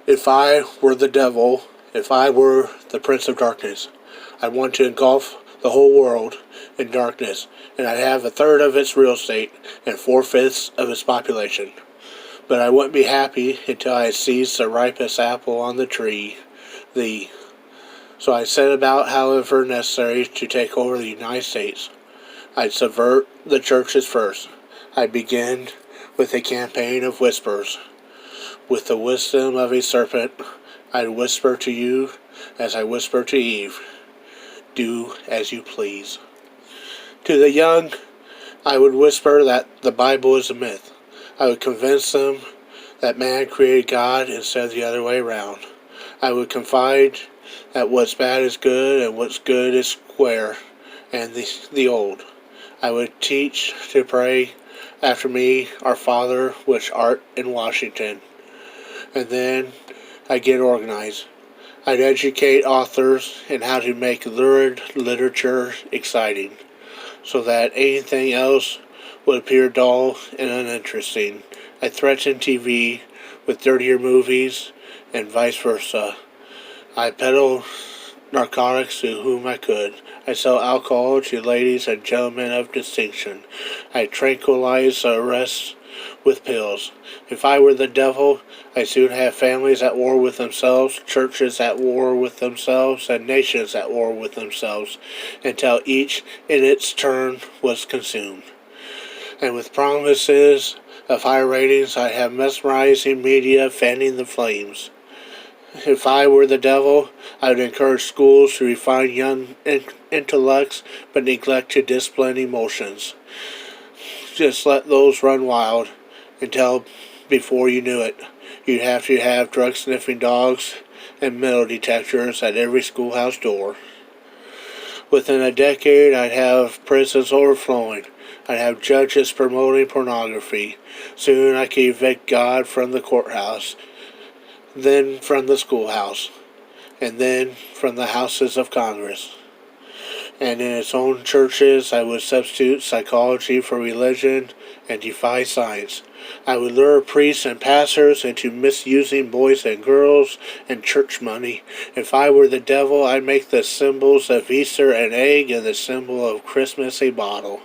If I were the devil, if I were the Prince of Darkness, I'd want to engulf the whole world in darkness, and I'd have a third of its real estate and four-fifths of its population. But I wouldn't be happy until I had seized the ripest apple on the tree, thee. So I set about, however necessary, to take over the United States. I'd subvert the churches first. I'd begin with a campaign of whispers. With the wisdom of a serpent, I'd whisper to you as I whispered to Eve, do as you please. To the young, I would whisper that the Bible is a myth. I would convince them that man created God instead of the other way around. I would confide that what's bad is good and what's good is square and the old. I would teach to pray after me, Our Father which art in Washington. And then I'd get organized. I'd educate authors in how to make lurid literature exciting, so that anything else would appear dull and uninteresting. I threaten TV with dirtier movies and vice versa. I peddle narcotics to whom I could. I sell alcohol to ladies and gentlemen of distinction. I tranquilize the rest with pills. If I were the devil, I'd soon have families at war with themselves, churches at war with themselves, and nations at war with themselves, until each in its turn was consumed. And with promises of higher ratings, I have mesmerizing media fanning the flames. If I were the devil, I would encourage schools to refine young intellects but neglect to discipline emotions. Just let those run wild until, before you knew it, you'd have to have drug-sniffing dogs and metal detectors at every schoolhouse door. Within a decade, I'd have prisons overflowing. I'd have judges promoting pornography. Soon I could evict God from the courthouse, then from the schoolhouse, and then from the houses of Congress. And in its own churches, I would substitute psychology for religion and defy science. I would lure priests and pastors into misusing boys and girls and church money. If I were the devil, I'd make the symbols of Easter an egg and the symbol of Christmas a bottle.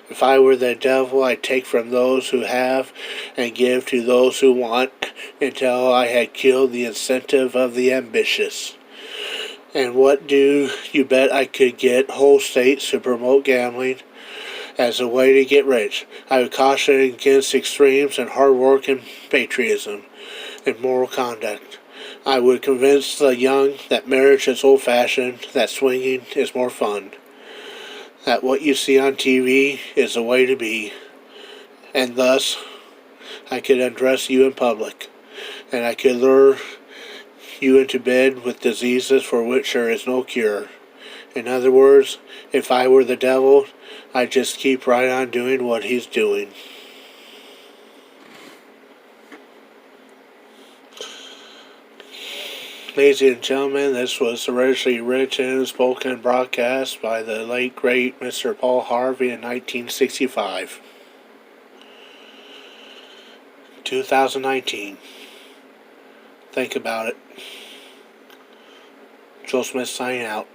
If I were the devil, I'd take from those who have and give to those who want until I had killed the incentive of the ambitious. And what do you bet I could get whole states to promote gambling as a way to get rich? I would caution against extremes in hard work and patriotism and moral conduct. I would convince the young that marriage is old-fashioned, that swinging is more fun, that what you see on TV is the way to be, and thus I could undress you in public, and I could lure you into bed with diseases for which there is no cure. In other words, if I were the devil, I'd just keep right on doing what he's doing. Ladies and gentlemen, this was originally written, spoken, and broadcast by the late, great Mr. Paul Harvey in 1965. 2019. Think about it. Joe Smith signing out.